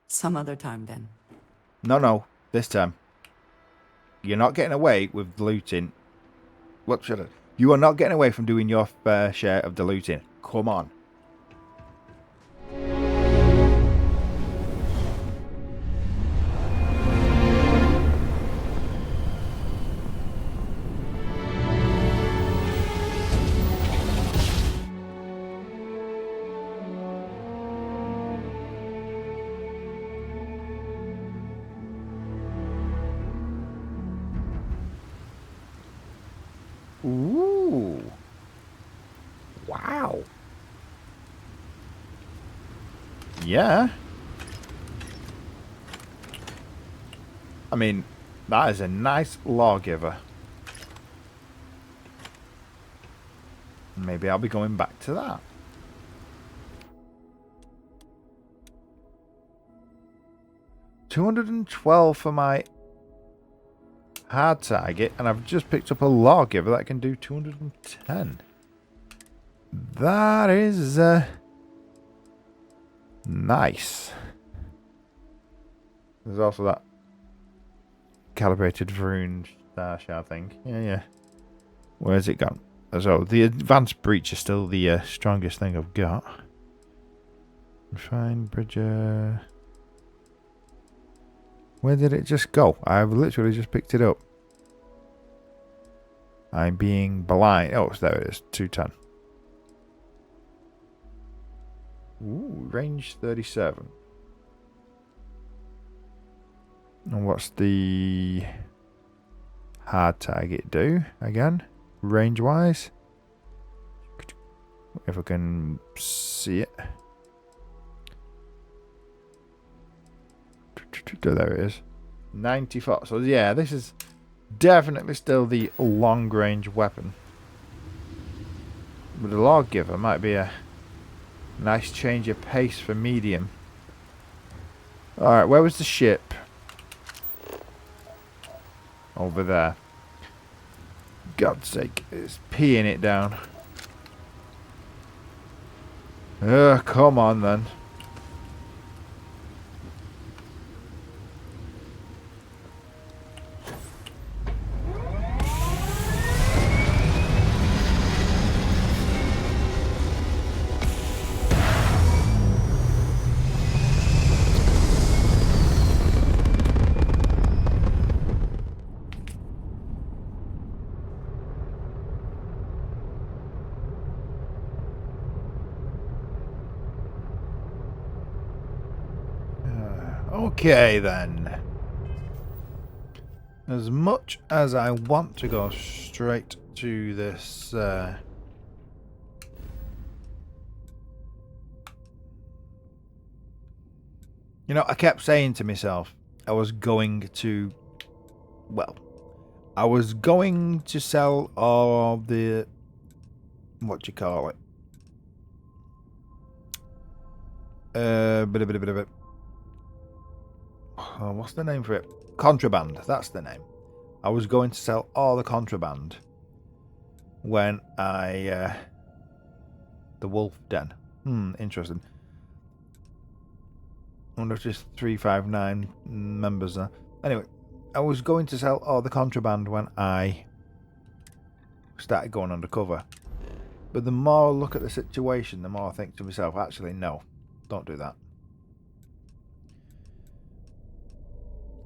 Some other time then. No, this time. You're not getting away with looting. What should I? You are not getting away from doing your fair share of the looting. Come on. Ooh. Wow. Yeah. I mean, that is a nice lawgiver. Maybe I'll be going back to that. $212 for my hard target, and I've just picked up a lawgiver that can do 210. That is nice. There's also that calibrated Vroon star shard thing. Yeah. Where's it gone? So the advanced breach is still the strongest thing I've got. Refine Bridger. Where did it just go? I've literally just picked it up. I'm being blind. Oh, there it is. 210. Ooh, range 37. And what's the hard target do again? Range wise? If I can see it. There it is. 94. So yeah, this is definitely still the long range weapon. But the lawgiver might be a nice change of pace for medium. Alright, where was the ship? Over there. God's sake, it's peeing it down. Come on then. Okay then. As much as I want to go straight to this you know, I kept saying to myself I was going to sell all the what do you call it? What's the name for it? Contraband. That's the name. I was going to sell all the contraband when I the wolf den. Interesting. I wonder if there's 359 members there. Anyway, I was going to sell all the contraband when I started going undercover. But the more I look at the situation, the more I think to myself, actually, no, don't do that.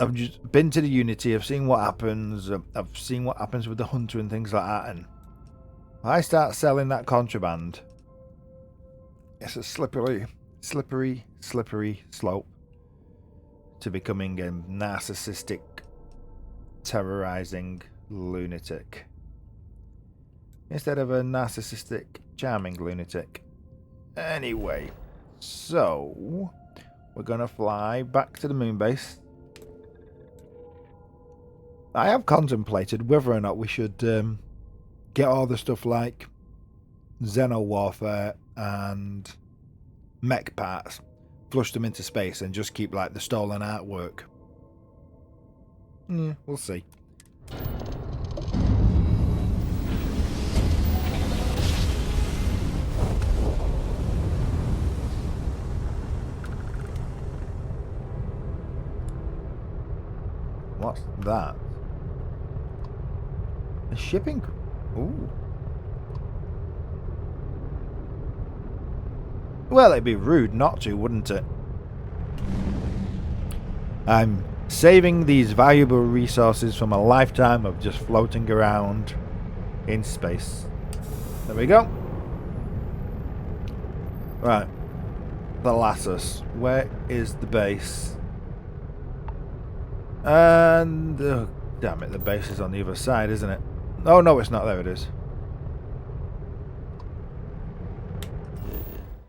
I've just been to the Unity, I've seen what happens, I've seen what happens with the Hunter and things like that, and I start selling that contraband, it's a slippery slope to becoming a narcissistic, terrorizing lunatic. Instead of a narcissistic, charming lunatic. Anyway, so we're gonna fly back to the moon base. I have contemplated whether or not we should get all the stuff like Xeno Warfare and mech parts, flush them into space and just keep like the stolen artwork. We'll see. What's that? A shipping... Ooh. Well, it'd be rude not to, wouldn't it? I'm saving these valuable resources from a lifetime of just floating around in space. There we go. Right. The Lassus. Where is the base? And... oh, damn it, the base is on the other side, isn't it? Oh, no, it's not. There it is.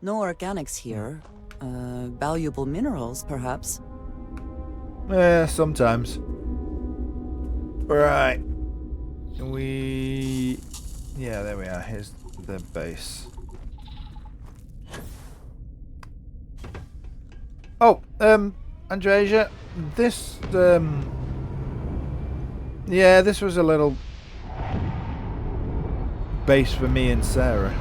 No organics here. Valuable minerals, perhaps. Yeah, sometimes. Right. Yeah, there we are. Here's the base. Oh, Andresia, this, yeah, this was a little base for me and Sarah.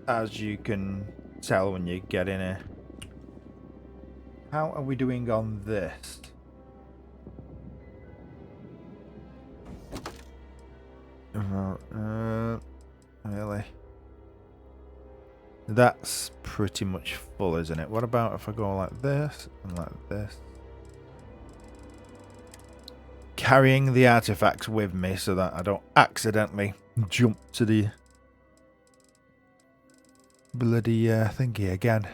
As you can tell when you get in here. How are we doing on this? Really? That's pretty much full, isn't it? What about if I go like this and like this? Carrying the artifacts with me so that I don't accidentally jump to the bloody thingy again.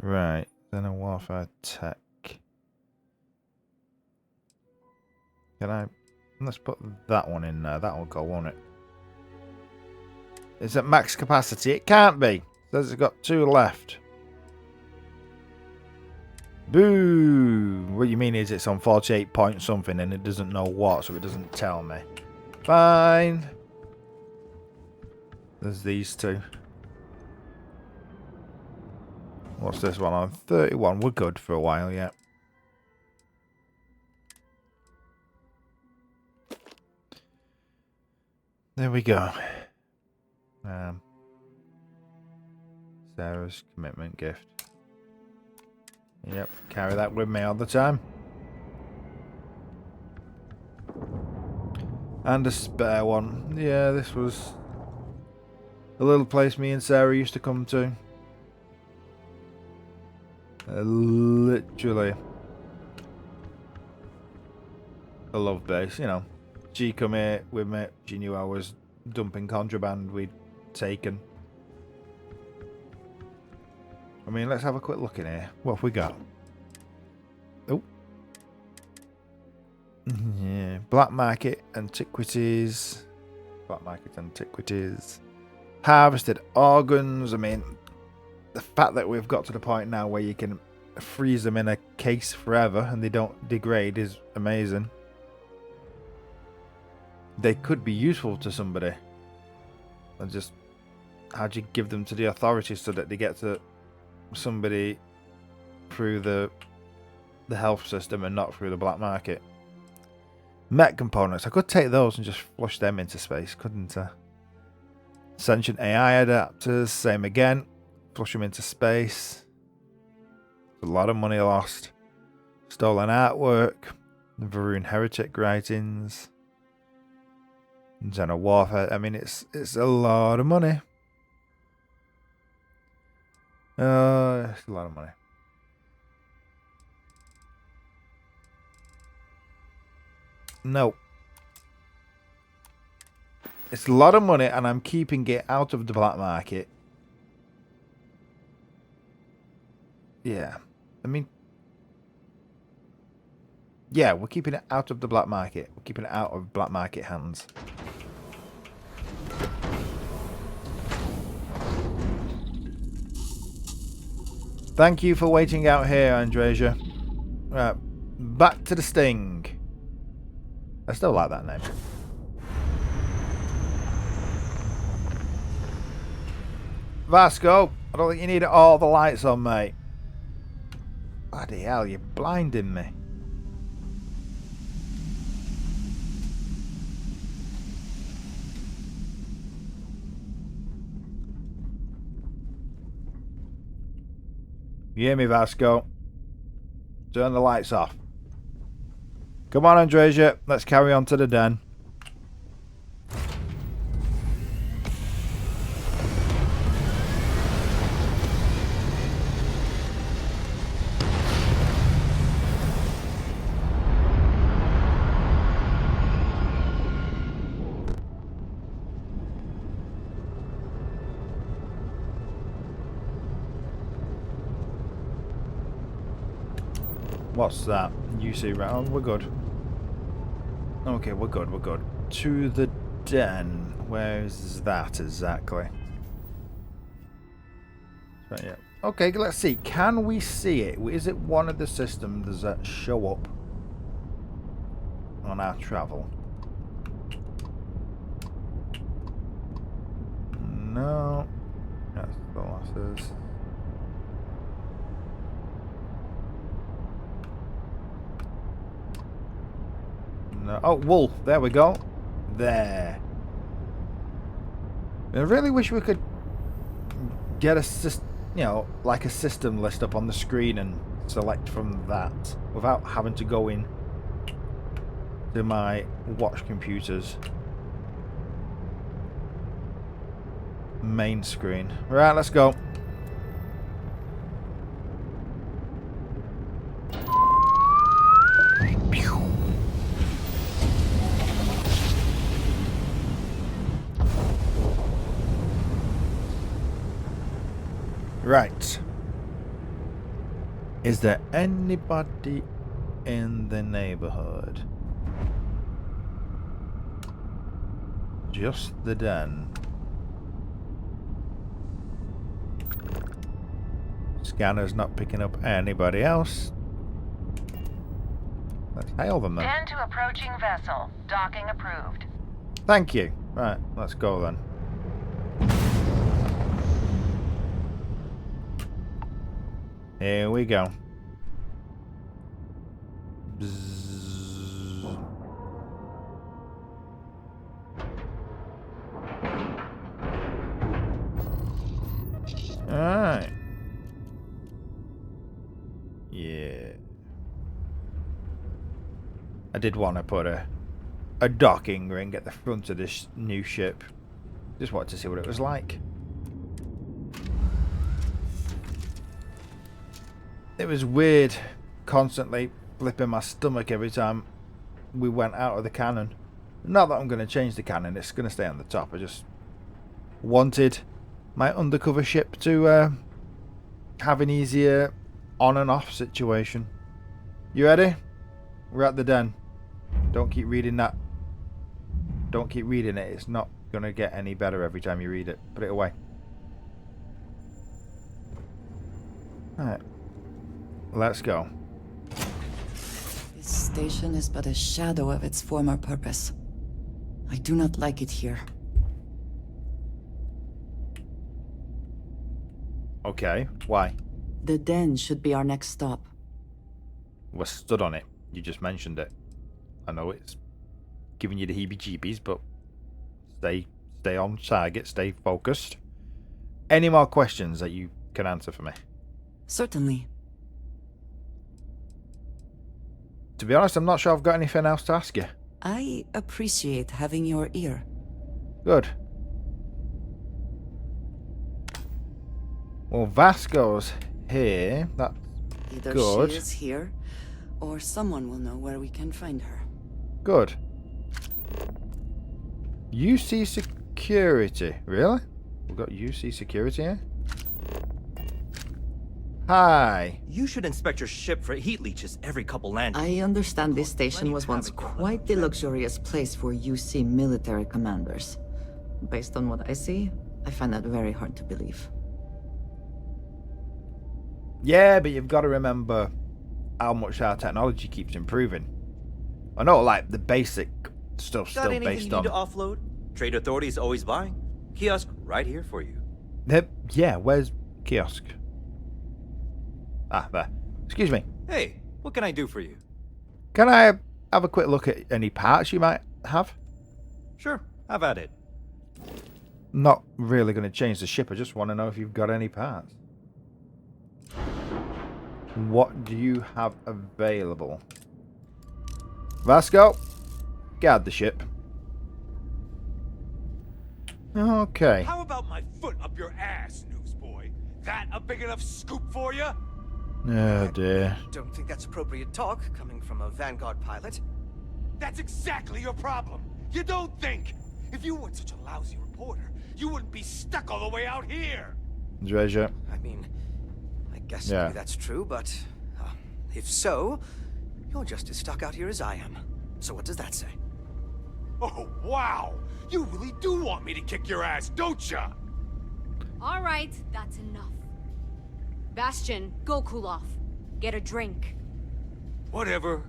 Right, then a warfare tech. Can I... let's put that one in there. That will go, won't it? Is it max capacity? It can't be. It says it's got 2 left. Boo! What you mean is it's on 48 point something and it doesn't know what, so it doesn't tell me. Fine. There's these 2. What's this one on? 31. We're good for a while, yeah. There we go. Sarah's commitment gift. Yep, carry that with me all the time. And a spare one. Yeah, this was a little place me and Sarah used to come to. Literally a love base, you know. She come here with me. She knew I was dumping contraband we'd taken. I mean, let's have a quick look in here. What have we got? Oh. Yeah. Black market antiquities. Black market antiquities. Harvested organs. I mean, the fact that we've got to the point now where you can freeze them in a case forever and they don't degrade is amazing. They could be useful to somebody. And just, how'd you give them to the authorities so that they get to somebody through the health system and not through the black market? Mech components. I could take those and just flush them into space, couldn't I? Sentient AI adapters. Same again. Flush them into space. A lot of money lost. Stolen artwork. Varun heretic writings. Xeno warfare. I mean, it's a lot of money. It's a lot of money. No. It's a lot of money, and I'm keeping it out of the black market. Yeah. I mean... yeah, we're keeping it out of the black market. We're keeping it out of black market hands. Thank you for waiting out here, Andresia. Right, back to the sting. I still like that name. Vasco, I don't think you need all the lights on, mate. Bloody hell, you're blinding me. You hear me, Vasco? Turn the lights off. Come on, Andresia. Let's carry on to the den. What's that? You see, right? Oh, we're good. Okay, we're good, we're good. To the den. Where is that exactly? Right, yeah. Okay, let's see. Can we see it? Is it one of the systems that show up on our travel? No. That's the losses. No. Oh, wolf. There we go. There. I really wish we could get like a system list up on the screen and select from that without having to go in to my watch computer's main screen. Right, let's go. Right. Is there anybody in the neighborhood? Just the den. Scanner's not picking up anybody else. Let's hail them then. 10 to approaching vessel. Docking approved. Thank you. Right, let's go then. Here we go. Bzzz. Alright. Yeah. I did want to put a docking ring at the front of this new ship. Just wanted to see what it was like. It was weird constantly flipping my stomach every time we went out of the cannon. Not that I'm going to change the cannon, it's going to stay on the top. I just wanted my undercover ship to have an easier on and off situation. You ready? We're at the den. Don't keep reading that. Don't keep reading it. It's not going to get any better every time you read it. Put it away. Alright. Let's go. This station is but a shadow of its former purpose. I do not like it here. Okay, why? The den should be our next stop. We're stood on it. You just mentioned it. I know it's giving you the heebie-jeebies, but stay on target, stay focused. Any more questions that you can answer for me? Certainly. To be honest, I'm not sure I've got anything else to ask you. I appreciate having your ear. Good. Well, Vasco's here. That's Either good. she is here, or someone will know where we can find her. Good. UC security. Really? We've got UC security here? Hi. You should inspect your ship for heat leeches every couple landings. I understand this station was once quite the luxurious place for UC military commanders. Based on what I see, I find that very hard to believe. Yeah, but you've got to remember how much our technology keeps improving. I know, like, the basic stuff's Got still anything based you on... need to offload? Trade authorities always buying. Kiosk right here for you. Yeah, where's kiosk? Ah, there. Excuse me. Hey, what can I do for you? Can I have a quick look at any parts you might have? Sure, have at it. Not really going to change the ship. I just want to know if you've got any parts. What do you have available? Vasco, guard the ship. Okay. How about my foot up your ass, newsboy? That a big enough scoop for you? Oh dear. Don't think that's appropriate talk coming from a Vanguard pilot. That's exactly your problem. You don't think. If you weren't such a lousy reporter, you wouldn't be stuck all the way out here. Treasure. I mean, I guess Yeah. maybe that's true, but if so, you're just as stuck out here as I am. So what does that say? Oh, wow. You really do want me to kick your ass, don't ya? All right, that's enough. Bastion, go cool off. Get a drink. Whatever.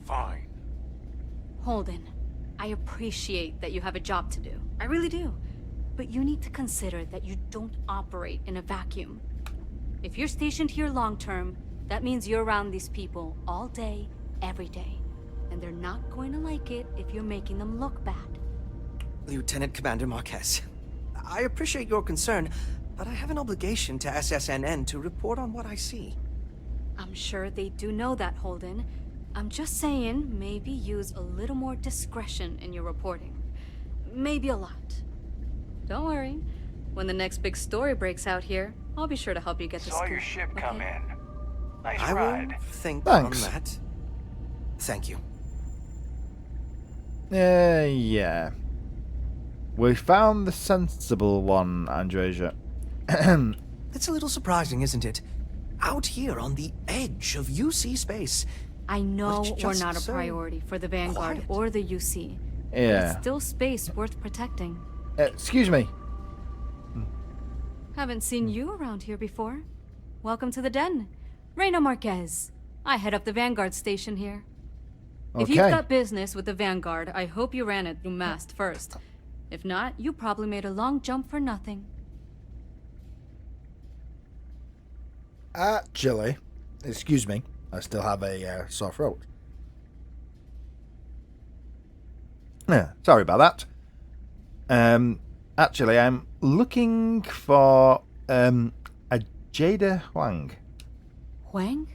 Fine. Holden, I appreciate that you have a job to do. I really do. But you need to consider that you don't operate in a vacuum. If you're stationed here long-term, that means you're around these people all day, every day. And they're not going to like it if you're making them look bad. Lieutenant Commander Marquez, I appreciate your concern, but I have an obligation to SSNN to report on what I see. I'm sure they do know that, Holden. I'm just saying, maybe use a little more discretion in your reporting. Maybe a lot. Don't worry. When the next big story breaks out here, I'll be sure to help you get the Saw scoop. your ship come in. Nice I ride. will think Thanks. on that. Thank you. Yeah. We found the sensible one, Andreja. It's a little surprising, isn't it? Out here on the edge of UC space. I know But we're just not a so priority for the Vanguard quiet. or the UC. But Yeah. it's still space worth protecting. Excuse me. Haven't seen you around here before. Welcome to the den. Reina Marquez. I head up the Vanguard station here. If you've Okay. got business with the Vanguard, I hope you ran it through Mast first. If not, you probably made a long jump for nothing. Actually, excuse me, I still have a sore throat. Yeah, sorry about that. Actually, I'm looking for a Jada Huang. Huang?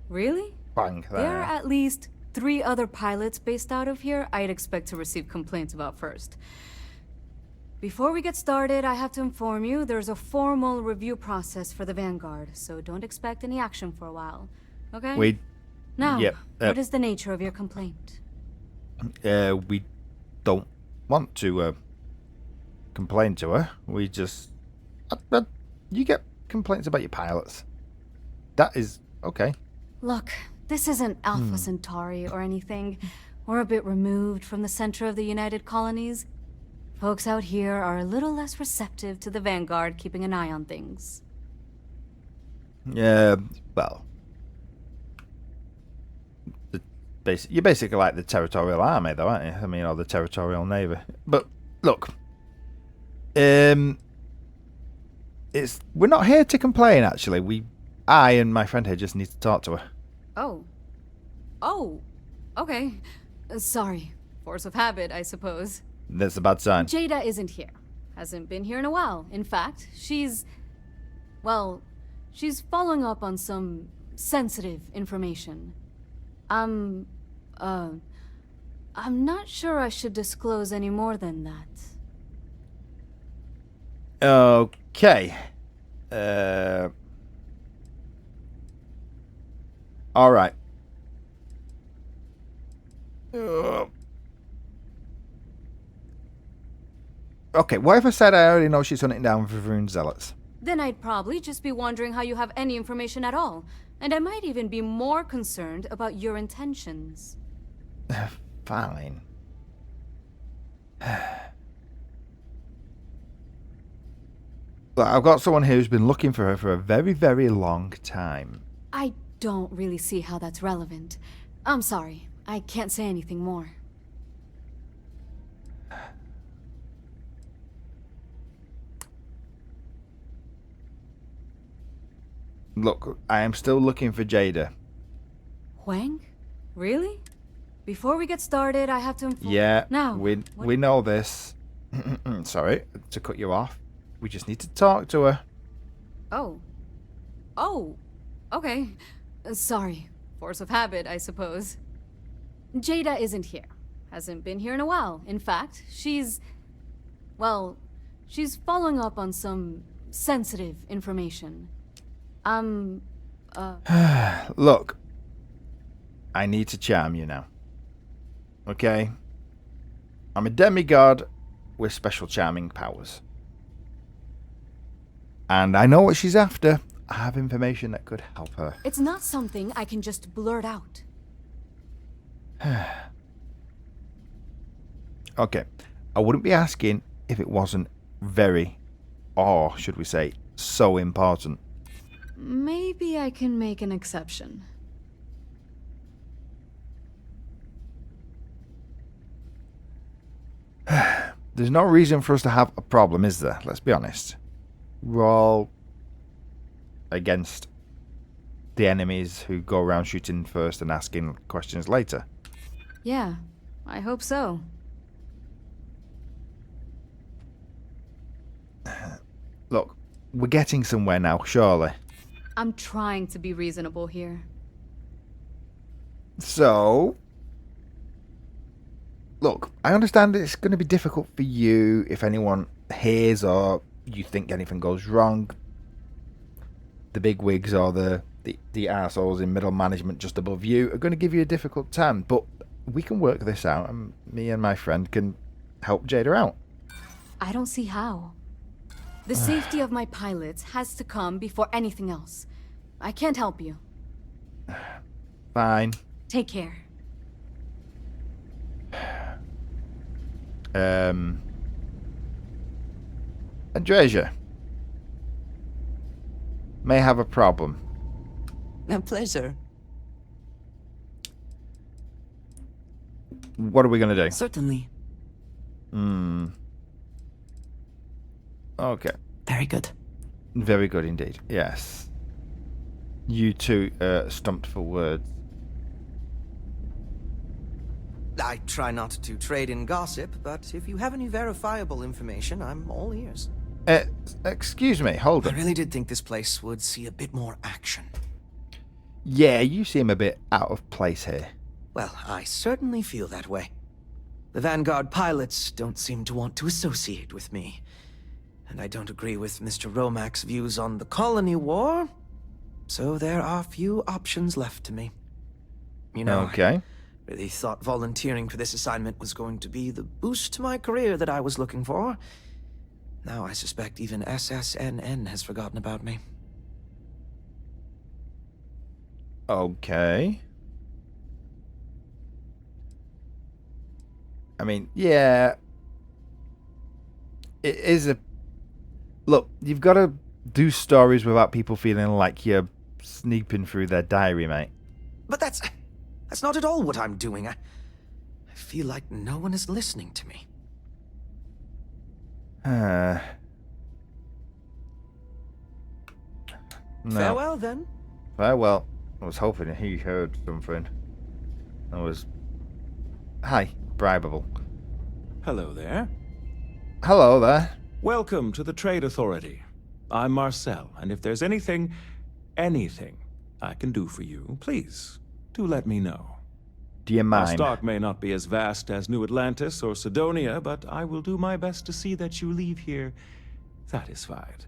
Really? Huang There are there. at least 3 other pilots based out of here I'd expect to receive complaints about first. Before we get started, I have to inform you there's a formal review process for the Vanguard, so don't expect any action for a while. Okay? We Now, yep, what is the nature of your complaint? we don't want to complain to her. We just you get complaints about your pilots. That is okay. Look, this isn't Alpha Centauri or anything. We're a bit removed from the center of the United Colonies. Folks out here are a little less receptive to the Vanguard keeping an eye on things. Yeah, well, you're basically like the territorial army, though, aren't you? I mean, or the territorial navy. But look, we're not here to complain. Actually, I and my friend here just need to talk to her. Oh, okay. Sorry. Force of habit, I suppose. That's a bad sign. Jada isn't here. Hasn't been here in a while. In fact, she's following up on some sensitive information. I'm not sure I should disclose any more than that. Okay. All right. Okay, what if I said I already know she's hunting down Vivroon zealots? Then I'd probably just be wondering how you have any information at all. And I might even be more concerned about your intentions. Fine. But I've got someone here who's been looking for her for a very, very long time. I don't really see how that's relevant. I'm sorry. I can't say anything more. Look, I am still looking for Jada. Huang? Really? Before we get started, I have to inform... Yeah, Now, we what- know this. Sorry to cut you off. We just need to talk to her. Oh. Oh. Okay. Sorry. Force of habit, I suppose. Jada isn't here. Hasn't been here in a while. In fact, she's following up on some sensitive information. Look, I need to charm you now. Okay? I'm a demigod with special charming powers. And I know what she's after. I have information that could help her. It's not something I can just blurt out. Okay. I wouldn't be asking if it wasn't very, or should we say, so important. Maybe I can make an exception. There's no reason for us to have a problem, is there? Let's be honest. We're all against the enemies who go around shooting first and asking questions later. Yeah, I hope so. Look, we're getting somewhere now, surely. I'm trying to be reasonable here. So, look, I understand it's going to be difficult for you if anyone hears or you think anything goes wrong. The bigwigs or the arseholes in middle management just above you are going to give you a difficult time, but we can work this out, and me and my friend can help Jada out. I don't see how. The safety of my pilots has to come before anything else. I can't help you. Fine. Take care. Andreja may have a problem. A pleasure. What are we going to do? Certainly. Okay. Very good. Very good indeed. Yes. You two stumped for words. I try not to trade in gossip, but if you have any verifiable information, I'm all ears. Excuse me, hold I on. really did think this place would see a bit more action. Yeah, you seem a bit out of place here. Well, I certainly feel that way. The Vanguard pilots don't seem to want to associate with me. And I don't agree with Mr. Romack's views on the colony war. So there are few options left to me. You know, Okay. I really thought volunteering for this assignment was going to be the boost to my career that I was looking for. Now I suspect even SSNN has forgotten about me. Okay. I mean, yeah. It is a... Look, you've got to do stories without people feeling like you're snooping through their diary, mate. But that's not at all what I'm doing. I feel like no one is listening to me. No. Farewell, then. Well, I was hoping he heard something. I was... Hi, bribable. Hello there. Hello there. Welcome to the Trade Authority. I'm Marcel, and if there's anything I can do for you, please, do let me know. Do you Our mind? stock may not be as vast as New Atlantis or Sidonia, but I will do my best to see that you leave here satisfied.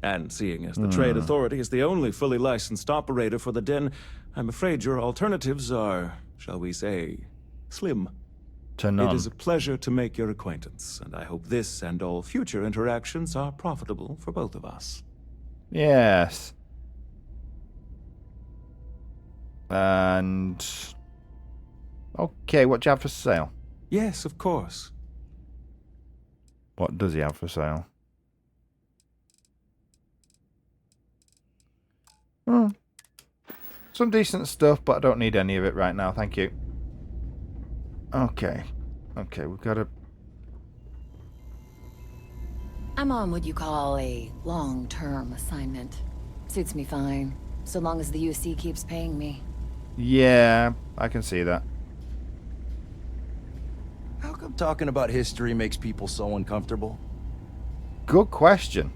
And seeing as the Trade Authority is the only fully licensed operator for the Den, I'm afraid your alternatives are, shall we say, slim. To none. It is a pleasure to make your acquaintance, and I hope this and all future interactions are profitable for both of us. Yes. And... Okay, what do you have for sale? Yes, of course. What does he have for sale? Some decent stuff, but I don't need any of it right now, thank you. Okay, we've got to... I'm on what you call a long-term assignment. Suits me fine, so long as the UC keeps paying me. Yeah, I can see that. How come talking about history makes people so uncomfortable? Good question.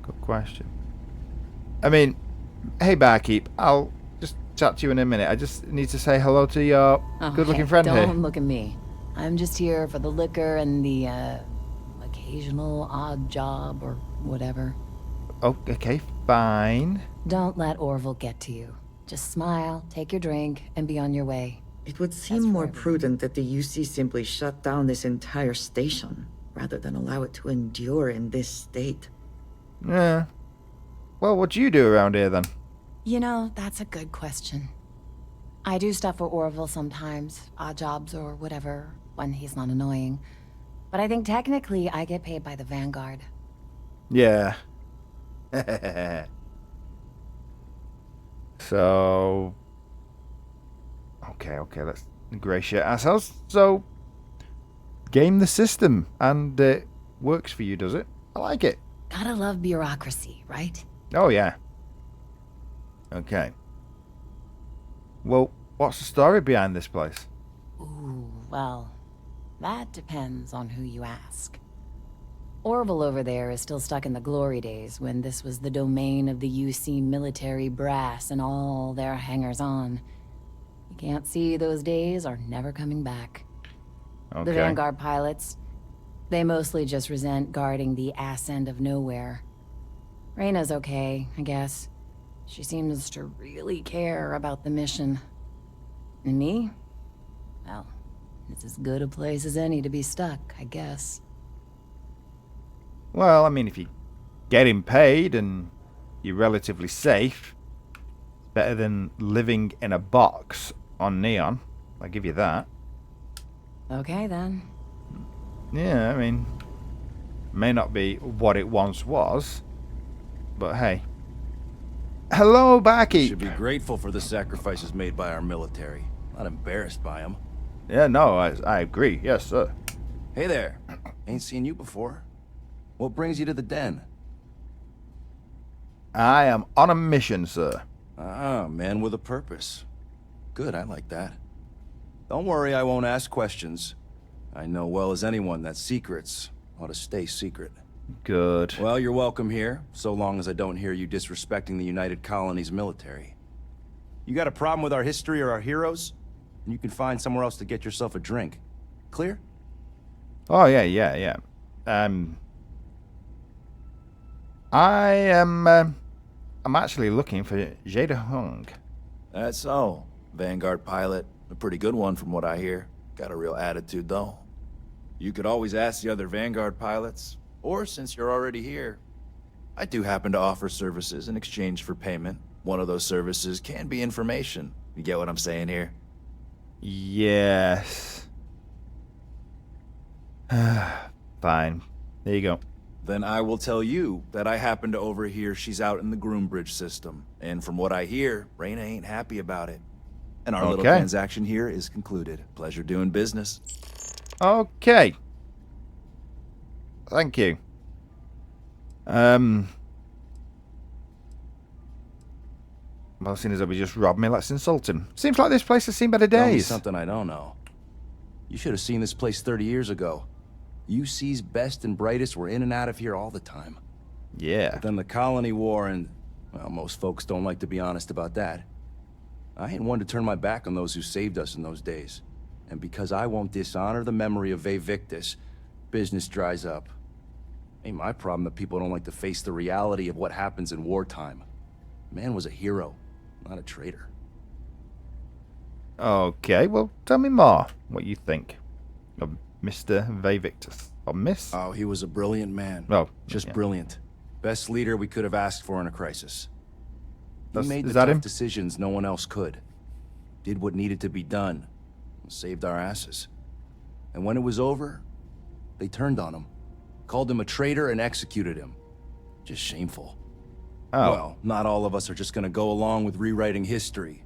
Good question. I mean, Hey, barkeep. I'll just chat to you in a minute. I just need to say hello to your good-looking friend here. Don't look at me. I'm just here for the liquor and the, occasional odd job or whatever. Oh, okay, fine. Don't let Orville get to you. Just smile, take your drink, and be on your way. It would seem more prudent that the UC simply shut down this entire station, rather than allow it to endure in this state. Yeah. Well, what do you do around here, then? You know, that's a good question. I do stuff for Orville sometimes, odd jobs or whatever, when he's not annoying. But I think technically I get paid by the Vanguard. Yeah. So... Okay, let's ingratiate ourselves. So, game the system, and it works for you, does it? I like it. Gotta love bureaucracy, right? Oh, yeah. Okay. Well, what's the story behind this place? Ooh, well, that depends on who you ask. Orville over there is still stuck in the glory days when this was the domain of the UC military brass and all their hangers-on. You can't see those days are never coming back. Okay. The Vanguard pilots, they mostly just resent guarding the ass end of nowhere. Reyna's okay, I guess. She seems to really care about the mission. And me? Well, it's as good a place as any to be stuck, I guess. Well, I mean, if you're getting paid and you're relatively safe, it's better than living in a box on Neon. I'll give you that. Okay, then. Yeah, I mean, may not be what it once was, but hey. Hello, barkeep. Should be grateful for the sacrifices made by our military, not embarrassed by them. Yeah, no, I agree. Yes, sir. Hey there. Ain't seen you before. What brings you to the den? I am on a mission, sir. Ah, man with a purpose. Good, I like that. Don't worry, I won't ask questions. I know well as anyone that secrets ought to stay secret. Good. Well, you're welcome here, so long as I don't hear you disrespecting the United Colonies military. You got a problem with our history or our heroes? And you can find somewhere else to get yourself a drink. Clear? Oh, yeah. I'm actually looking for Ch.2. That's so. Vanguard pilot. A pretty good one from what I hear. Got a real attitude, though. You could always ask the other Vanguard pilots. Or, since you're already here, I do happen to offer services in exchange for payment. One of those services can be information. You get what I'm saying here? Yes. Fine. There you go. Then I will tell you that I happen to overhear she's out in the Groombridge system. And from what I hear, Reyna ain't happy about it. And our little transaction here is concluded. Pleasure doing business. Okay. Thank you. Well, seeing as though he just robbed me, let's insult him. Seems like this place has seen better Tell me days. something I don't know. You should have seen this place 30 years ago. UC's best and brightest were in and out of here all the time. Yeah. But then the Colony War and, well, most folks don't like to be honest about that. I ain't one to turn my back on those who saved us in those days. And because I won't dishonor the memory of Vae Victis, business dries up. Ain't my problem that people don't like to face the reality of what happens in wartime. Man was a hero, not a traitor. Okay, well, tell me more. What you think of Mr. Vae Victis? Or Miss? Oh, he was a brilliant man. Oh, just yeah. brilliant. Best leader we could have asked for in a crisis. He made the is that tough him? decisions no one else could. Did what needed to be done. And saved our asses. And when it was over, they turned on him. Called him a traitor and executed him. Just shameful. Oh. Well, not all of us are just gonna go along with rewriting history.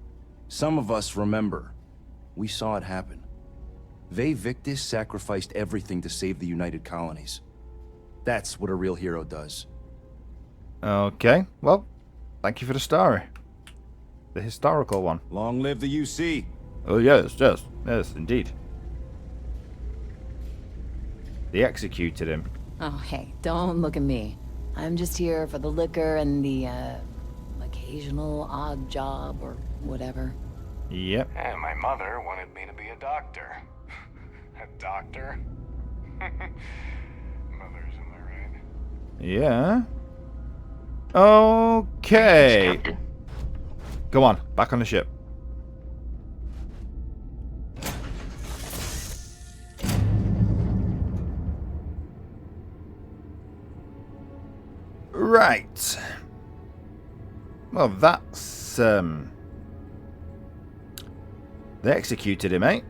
Some of us remember. We saw it happen. Vae Victis sacrificed everything to save the United Colonies. That's what a real hero does. Okay, well, thank you for the story. The historical one. Long live the UC. Oh, yes, indeed. They executed him. Oh, hey, don't look at me. I'm just here for the liquor and the, occasional odd job or whatever. Yep. And my mother wanted me to be a doctor. A doctor? Mothers, am I right? Yeah. Okay. Come on, back on the ship. Right. Well, that's they executed him, eh?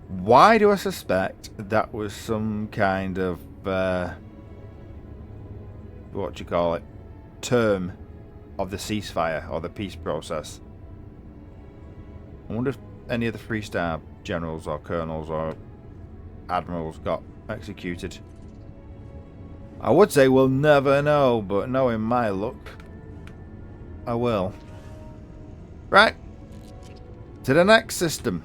Why do I suspect that was some kind of what do you call it? Term of the ceasefire or the peace process. I wonder if any of the 3-star generals or colonels or admirals got executed. I would say we'll never know, but knowing my luck, I will. Right. To the next system.